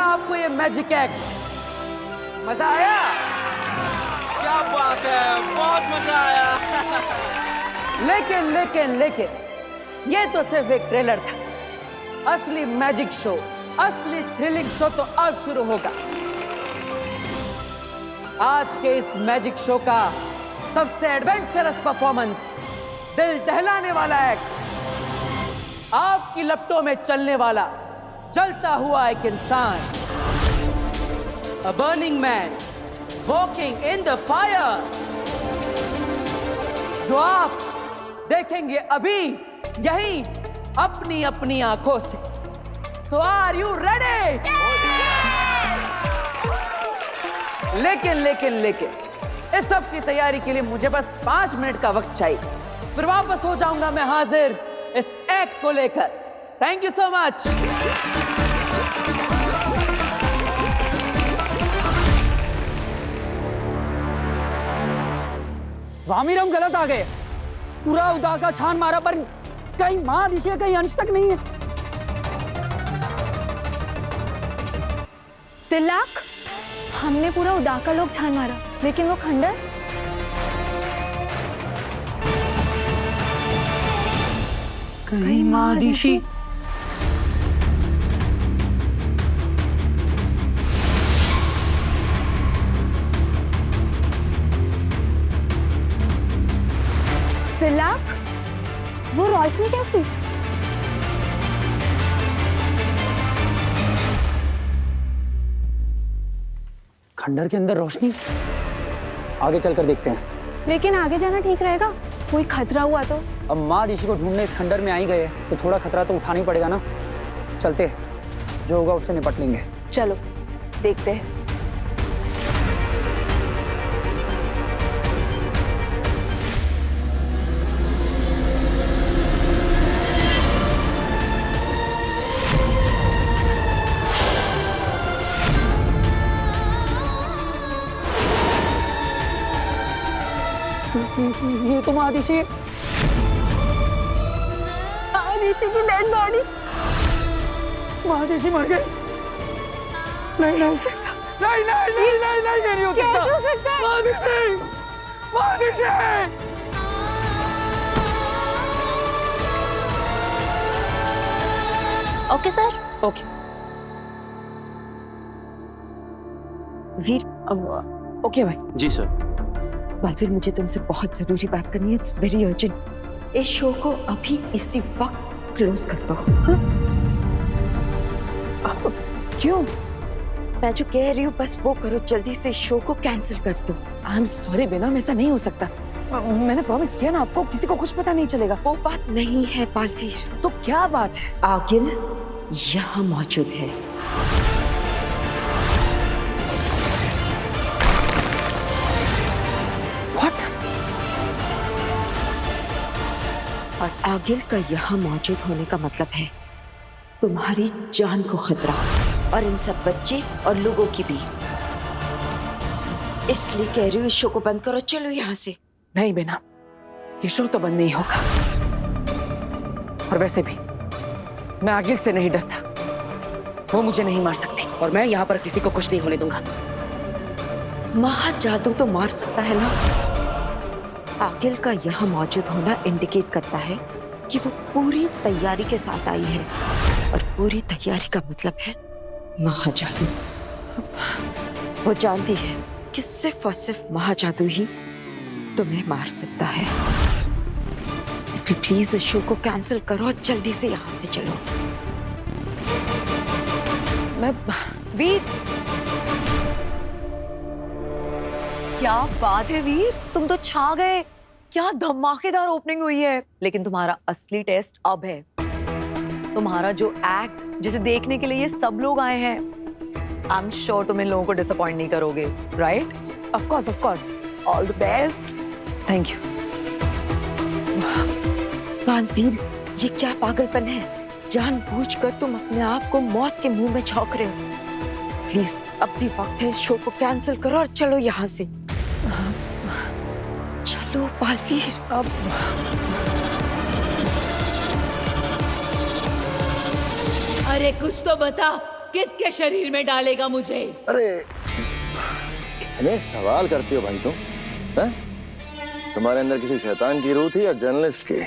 लगा आपको ये मैजिक एक्ट? मजा आया? क्या बात है, बहुत मजा आया। लेकिन ये तो सिर्फ एक ट्रेलर था। असली मैजिक शो, असली थ्रिलिंग शो तो अब शुरू होगा। आज के इस मैजिक शो का सबसे एडवेंचरस परफॉर्मेंस, दिल दहलाने वाला एक्ट, आपकी लपटों में चलने वाला जलता हुआ एक इंसान, अ burning man walking in the fire, जो आप देखेंगे अभी यही अपनी अपनी आंखों से। सो आर यू रेडी? लेकिन इस सब की तैयारी के लिए मुझे बस 5 मिनट का वक्त चाहिए, फिर वापस हो जाऊंगा मैं हाजिर इस एक्ट को लेकर। Thank you so much. Wamir, हम गलत आ गए। पूरा उदा का छान मारा पर कहीं मां ऋषि कहीं अंश तक नहीं है। तिलक, हमने पूरा उदा का लोग छान मारा, लेकिन वो खंडर कहीं मां ऋषि। तिलक, वो रोशनी कैसी? खंडर के अंदर रोशनी। आगे चलकर देखते हैं। लेकिन आगे जाना ठीक रहेगा? कोई खतरा हुआ तो? अब माँ ऋषि को ढूंढने इस खंडर में आ ही गए तो थोड़ा खतरा तो उठाना ही पड़ेगा ना। चलते, जो होगा उससे निपट लेंगे। चलो देखते हैं। ये तो महादिशी की डेड बॉडी। महादिशी मर गए। नहीं हो सकता। नहीं हो सकता। कैसे हो सकता है? महादिशी। Okay sir. Okay Veer, okay भाई। जी सर। बालवीर, मुझे तुमसे बहुत जरूरी बात करनी है। It's very urgent. इस शो को अभी इसी वक्त क्लोज कर दो। क्यों? मैं जो कह रही हूँ बस वो करो, जल्दी से शो को कैंसिल कर दो। आई एम सॉरी बेनम, ऐसा नहीं हो सकता। मैंने प्रॉमिस किया ना आपको, किसी को कुछ पता नहीं चलेगा। वो बात नहीं है बालवीर। तो क्या बात है? आगिल यहाँ मौजूद है। What? और आगिल का यहाँ मौजूद होने का मतलब है तुम्हारी जान को खतरा, और इन सब बच्चे और लोगों की भी। इसलिए कह रही हूँ इस शो को बंद करो। चलो यहाँ से। नहीं बेना, ये शो तो बंद नहीं होगा। और वैसे भी मैं आगिल से नहीं डरता, वो मुझे नहीं मार सकती, और मैं यहाँ पर किसी को कुछ नहीं होने दूंगा। महाजादू तो मार सकता है ना। आगिल का यहाँ मौजूद होना इंडिकेट करता है कि वो पूरी तैयारी के साथ आई है, और पूरी तैयारी का मतलब है महाजादू। वो जानती है कि सिर्फ और सिर्फ महाजादू ही तुम्हें मार सकता है। इसलिए प्लीज इस शो को कैंसिल करो और जल्दी से यहाँ से चलो। मैं वीर, क्या बात है वीर, तुम तो छा गए। क्या धमाकेदार ओपनिंग हुई है। लेकिन तुम्हारा असली टेस्ट अब है। तुम्हारा जो एक्ट, जिसे देखने के लिए ये सब लोग आए हैं, आई एम श्योर तुम इन लोगों को डिसअपॉइंट नहीं करोगे, right? Of course. All the best. Thank you. Baalveer, ये क्या पागलपन है? जानबूझकर तुम अपने आप को मौत के मुंह में झोंक रहे हो। प्लीज अब भी वक्त है, इस शो को कैंसिल करो और चलो यहाँ से। चलो बालवीर। अब अरे कुछ तो बता, किसके शरीर में डालेगा मुझे? अरे कितने सवाल करती हो भाई तुम, हैं? तुम्हारे अंदर किसी शैतान की रूह थी या जर्नलिस्ट की?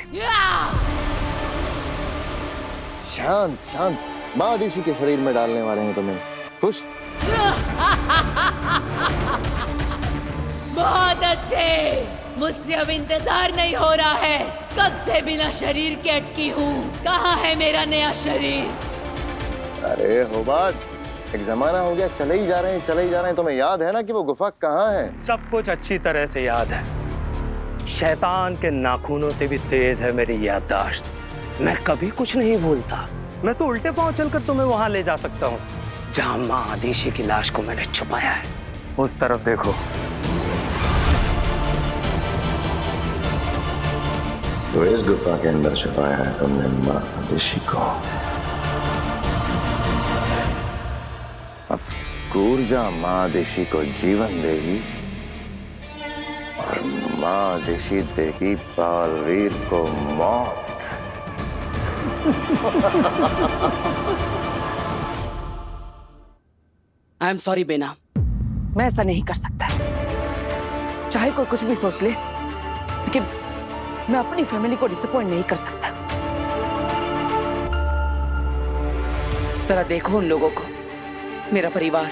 शांत शांत, महादिशी के शरीर में डालने वाले हैं तुम्हें। खुश? बहुत अच्छे, मुझसे अब इंतजार नहीं हो रहा है। कब से बिना शरीर के अटकी हूँ। कहाँ है मेरा नया शरीर? अरे होबाद, एक जमाना हो गया, चले ही जा रहे हैं, चले ही जा रहे हैं। तुम्हें याद है ना कि वो गुफा कहाँ है? सब कुछ अच्छी तरह से याद है। शैतान के नाखूनों से भी तेज है मेरी याददाश्त। मैं कभी कुछ नहीं भूलता। मैं तो उल्टे पांव चलकर तुम्हें वहां ले जा सकता हूँ जहां माँ आदिशी की लाश को मैंने छुपाया है। उस तरफ देखो। तो इस गुफा के अंदर छुपाया है तुमने माँ आदिशी को। अब ऊर्जा माँ आदिशी को जीवन देगी और माँ आदिशी देगी बालवीर को मौत। आई एम सॉरी बेना, मैं ऐसा नहीं कर सकता। चाहे कोई कुछ भी सोच ले, लेकिन मैं अपनी फैमिली को डिसअपॉइंट नहीं कर सकता। जरा देखो उन लोगों को, मेरा परिवार,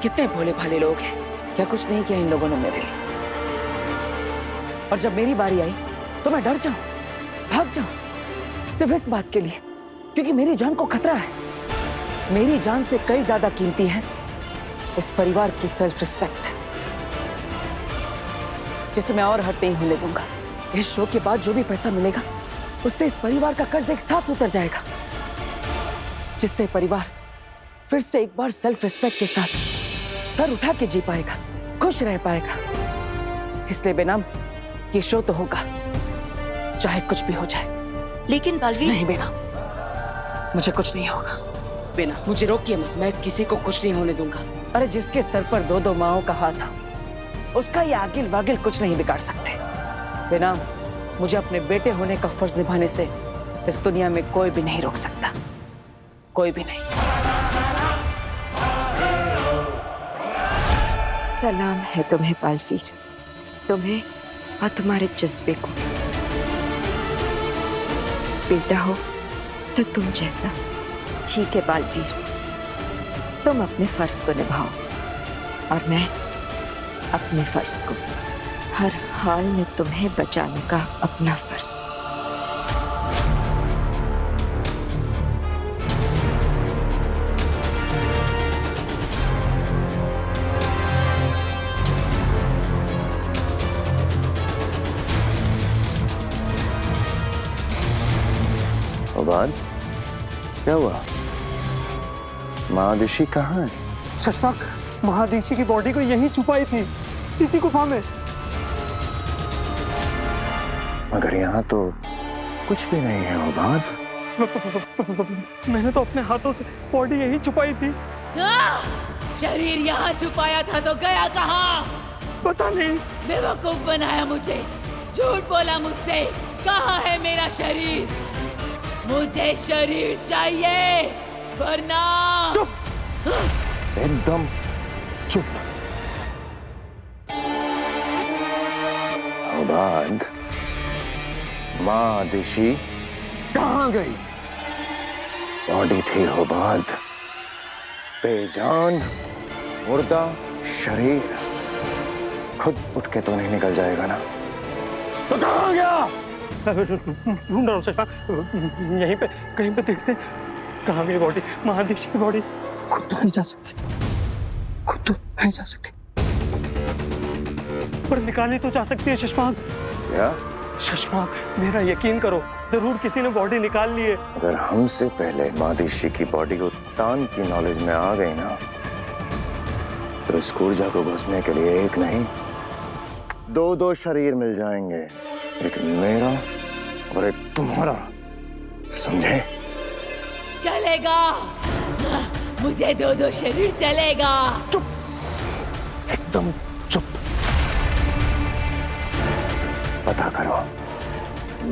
कितने भोले भाले लोग हैं। क्या कुछ नहीं किया इन लोगों ने मेरे लिए। और जब मेरी बारी आई तो मैं डर जाऊं, भाग जाऊं, सिर्फ इस बात के लिए क्योंकि मेरी जान को खतरा है। मेरी जान से कई ज्यादा कीमती है इस परिवार की सेल्फ रिस्पेक्ट, जिसे मैं और हट नहीं होने दूंगा। इस शो के बाद जो भी पैसा मिलेगा उससे इस परिवार का कर्ज एक साथ उतर जाएगा, जिससे परिवार फिर से एक बार सेल्फ रिस्पेक्ट के साथ सर उठा के जी पाएगा, खुश रह पाएगा। इसलिए बेनाम ये शो तो होगा, चाहे कुछ भी हो जाए। लेकिन बालवीर, नहीं बेना, मुझे कुछ नहीं होगा। बेना, मुझे रोकिए मत, मैं किसी को कुछ नहीं होने दूंगा। अरे जिसके सर पर दो दो माओं का हाथ हो, उसका ये आगिल वागिल कुछ नहीं बिगाड़ सकते। बेना, मुझे अपने बेटे होने का फर्ज निभाने से इस दुनिया में कोई भी नहीं रोक सकता, कोई भी नहीं। सलाम है तुम्हें बालवीर, तुम्हें और तुम्हारे जज्बे को। बेटा हो तो तुम जैसा। ठीक है बालवीर, तुम अपने फर्ज को निभाओ और मैं अपने फर्ज को। हर हाल में तुम्हें बचाने का अपना फर्ज। होबाद, क्या हुआ? माँ आदिशी कहाँ है? शशांक, महादिशी की बॉडी को यहीं छुपाई थी, इसी गुफा में। मगर यहाँ तो कुछ भी नहीं है होबाद। मैंने तो अपने हाथों से बॉडी यहीं छुपाई थी। शरीर यहाँ छुपाया था तो गया कहाँ? पता नहीं। बेवकूफ बनाया मुझे, झूठ बोला मुझसे। कहाँ है मेरा शरीर? मुझे शरीर चाहिए, वरना चुप, एकदम चुप। होबाद, माँ आदिशी कहाँ गई? बॉडी थी होबाद, बेजान मुर्दा शरीर। खुद उठ के तो नहीं निकल जाएगा ना? तो कहाँ गया? ढूंढ रहा हूँ शशांक, यहीं पे कहीं पे देखते। कहाँ गई बॉडी? महादिशी की बॉडी। खुद तो नहीं जा सकती, खुद तो नहीं जा सकती, पर निकाली तो जा सकती है शशांक। क्या? शशांक, मेरा यकीन करो, जरूर किसी ने बॉडी निकाल ली है। अगर हमसे पहले महादिशी की बॉडी को तान की नॉलेज में आ गई ना, तो इस ऊर्जा को घुसने के लिए एक नहीं, दो दो शरीर मिल जाएंगे। एक मेरा और एक तुम्हारा, समझे? चलेगा, मुझे दो दो शरीर चलेगा। चुप, एकदम चुप। पता करो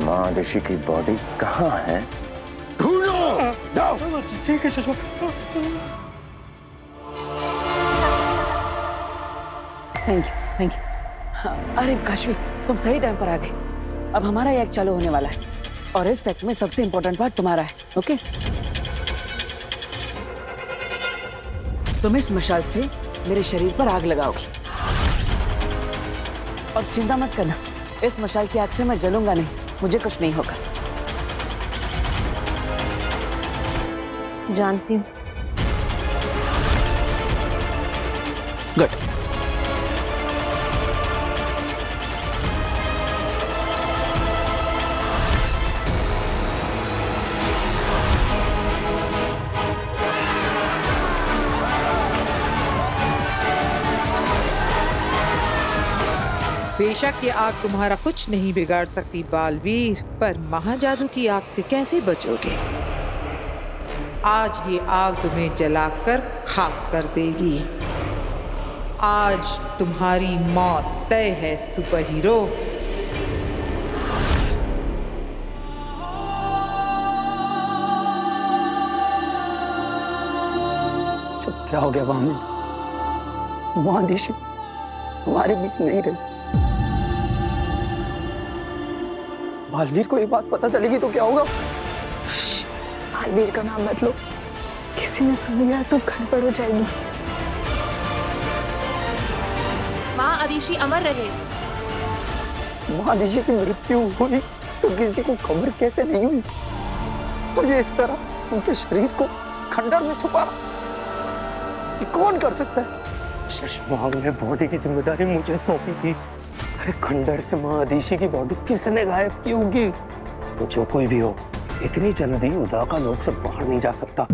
माँ आदिशी की बॉडी कहाँ है, ढूंढो। जाओ। ठीक है चश्मा। Thank you. अरे काशवी, तुम सही टाइम पर आ गए। अब हमारा ये एक्ट चालू होने वाला है और इस एक्ट में सबसे इंपॉर्टेंट पार्ट तुम्हारा है। ओके? तुम इस मशाल से मेरे शरीर पर आग लगाओगी और चिंता मत करना, इस मशाल की आग से मैं जलूंगा नहीं, मुझे कुछ नहीं होगा। जानती हूँ। गुड। बेशक ये आग तुम्हारा कुछ नहीं बिगाड़ सकती बालवीर, पर महाजादू की आग से कैसे बचोगे? आज ये आग तुम्हें जलाकर खाक कर देगी। आज तुम्हारी मौत तय है सुपर हीरो। सब क्या हो गया भामी? महादिशी हमारे बीच नहीं रही। बालवीर को ये बात पता चलेगी तो क्या होगा? बालवीर का नाम मत लो, किसी ने सुन लिया तो गड़बड़ हो जाएगी। माँ आदिशी अमर रहे। महादिशी की मृत्यु हुई तो किसी को खबर कैसे नहीं हुई? और ये इस तरह उनके शरीर को खंडर में छुपा, ये कौन कर सकता है? चश्मा ने बॉडी की जिम्मेदारी मुझे सौंपी थी। अरे खंडर से महादिशी की बॉडी किसने गायब की होगी? वो जो कोई भी हो, इतनी जल्दी उदा का लोक से बाहर नहीं जा सकता।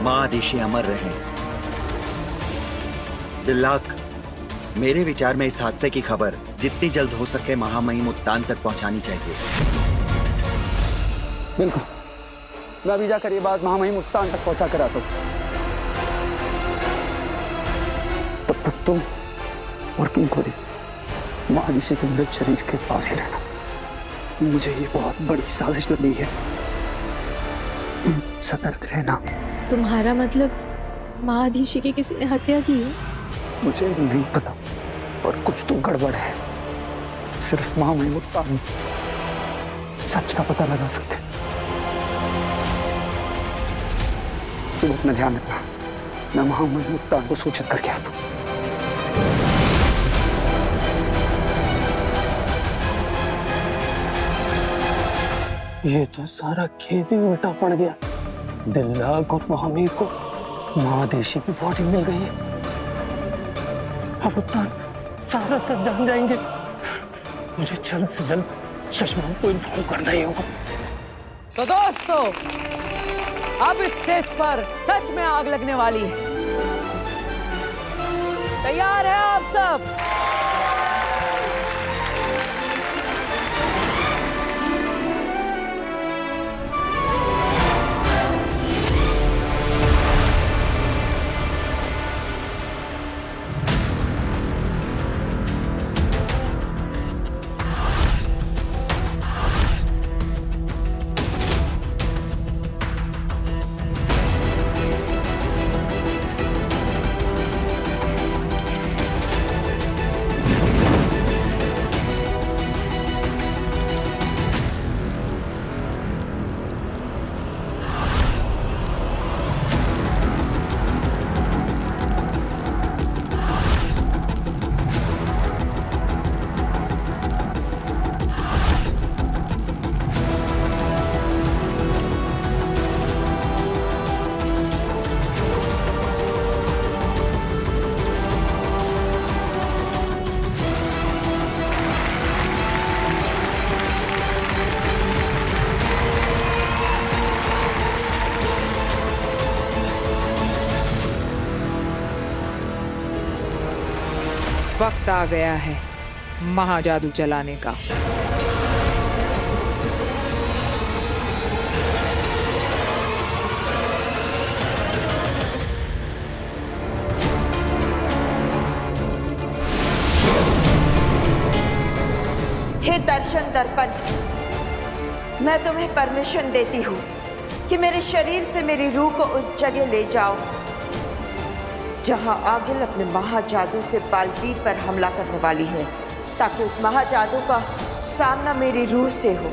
महादिशी अमर रहे। दिल्लाक, मेरे विचार में इस हादसे की खबर जितनी जल्द हो सके महामहिम उत्तान तक पहुंचानी चाहिए। बिल्कुल, मैं अभी जाकर ये बात महामहिम उत्तान तक पहुंचा कर आता हूं। तब तक तुम और तुम को महादिशी के मृत शरीर के पास ही रहना। मुझे ये बहुत बड़ी साजिश लगी है, सतर्क रहना। तुम्हारा मतलब महादिशी की किसी ने हत्या की है? मुझे नहीं पता, और कुछ तो गड़बड़ है। सिर्फ महामहिम उत्तान सच का पता लगा सकते। तुम अपना ध्यान रखना, मैं महामहिम उत्तान को सूचित करके आता हूं। ये तो सारा खेल ही उल्टा पड़ गया। दिल्लाक और महामीर को महादेशी की बॉडी मिल गई है। अब उत्तान सारा सच जान जाएंगे। मुझे जल्द से जल्द चश्मा को इन्फॉर्म करना ही होगा। तो दोस्तों, अब इस स्टेज पर सच में आग लगने वाली है। तैयार है आप सब? वक्त आ गया है महाजादू चलाने का। बचपन, मैं तुम्हें परमिशन देती हूँ कि मेरे शरीर से मेरी रूह को उस जगह ले जाओ जहां आगिल अपने महाजादू से बालवीर पर हमला करने वाली है, ताकि उस महाजादू का सामना मेरी रूह से हो,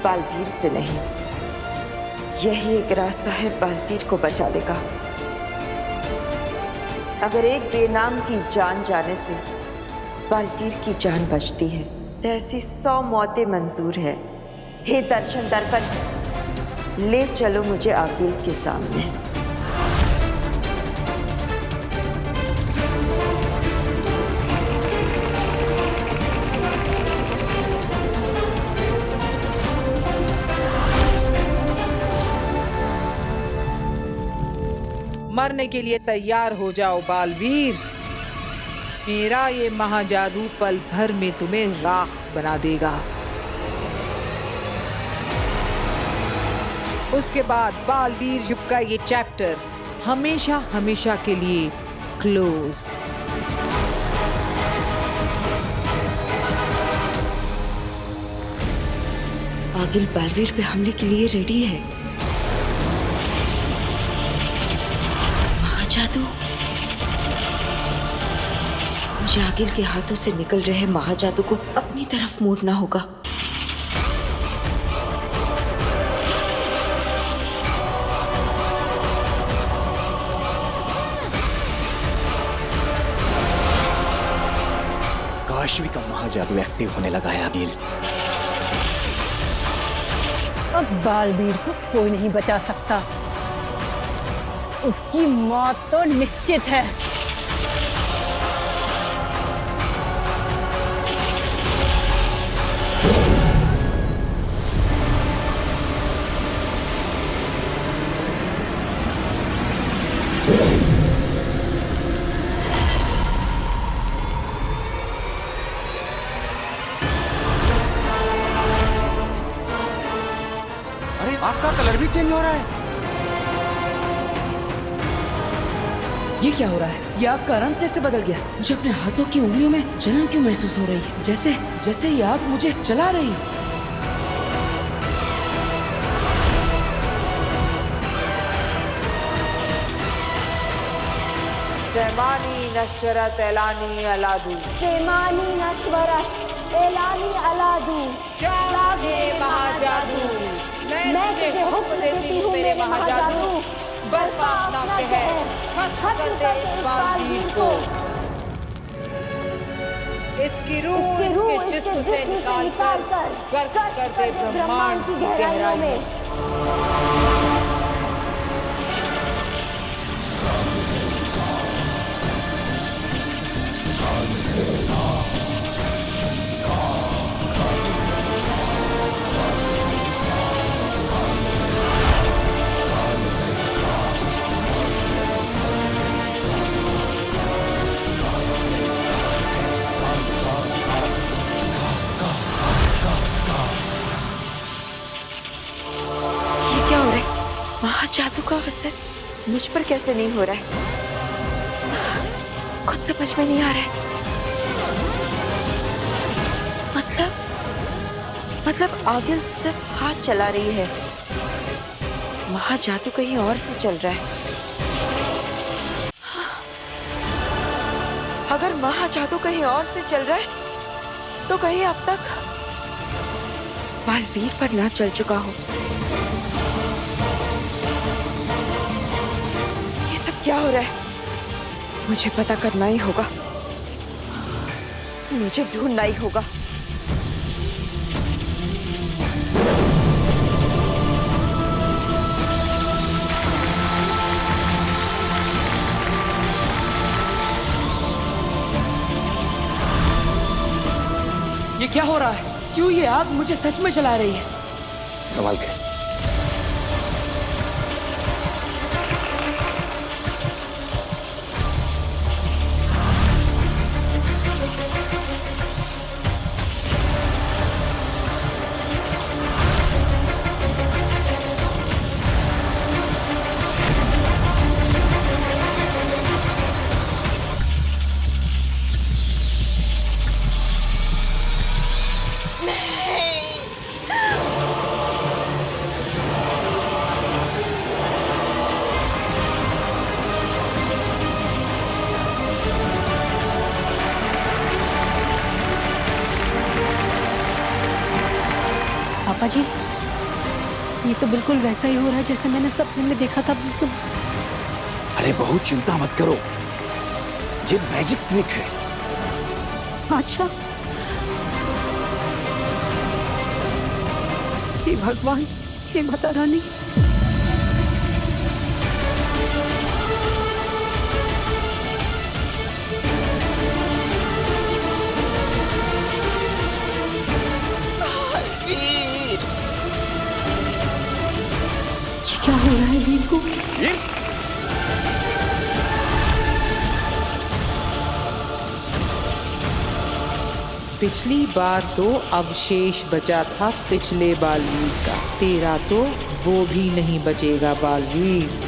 बालवीर से नहीं। यही एक रास्ता है बालवीर को बचाने का। अगर एक बेनाम की जान जाने से बालवीर की जान बचती है तो ऐसी 100 मौतें मंजूर है। हे दर्शन दर्पण, ले चलो मुझे आगिल के सामने। मरने के लिए तैयार हो जाओ बालवीर। मेरा ये महाजादू पल भर में तुम्हें राख बना देगा। उसके बाद बालवीर युग का ये चैप्टर हमेशा हमेशा के लिए क्लोज। आगिल बालवीर पे हमले के लिए रेडी है। महाजादू, मुझे आगिल के हाथों से निकल रहे महाजादू को अपनी तरफ मोड़ना होगा। काशवी का महाजादू एक्टिव होने लगा है आगिल। अब बालवीर को कोई नहीं बचा सकता, उसकी मौत तो निश्चित है। अरे आग का कलर भी चेंज हो रहा है। ये क्या हो रहा है? ये आग का रंग कैसे बदल गया? मुझे अपने हाथों की उंगलियों में जलन क्यों महसूस हो रही है? जैसे जैसे ये आग मुझे जला रही है। सेमानी नशरत एलानी अलादू, सेमानी नश्वरत एलानी अलादू, जागे महाजादू, मैं तुझे हुक्म देती हूँ मेरे महाजादू, बर्पा अपना कहर, खत्म कर दे इस बालवीर को। इसकी रूह इसके जिस्म से निकाल कर गर्क कर दे ब्रह्मांड की गहराइयों में। महाजादू का असर मुझ पर कैसे नहीं हो रहा है? कुछ समझ में नहीं आ रहा है। मतलब आगिल सिर्फ हाथ चला रही है, महाजादू कहीं और से चल रहा है। अगर महाजादू कहीं और से चल रहा है तो कहीं अब तक बालवीर पर ना चल चुका हो। सब क्या हो रहा है? मुझे पता करना ही होगा, मुझे ढूंढना ही होगा। ये क्या हो रहा है? क्यों ये आग मुझे सच में जला रही है? संभाल के। नहीं, अजी, ये तो बिल्कुल वैसा ही हो रहा है जैसे मैंने सपने में देखा था। बिल्कुल। अरे बहुत चिंता मत करो, ये मैजिक ट्रिक है। अच्छा, हे भगवान, हे माता रानी। ये क्या हो रहा है वीर को? पिछली बार तो अवशेष बचा था पिछले बालवीर का, तेरा तो वो भी नहीं बचेगा बालवीर।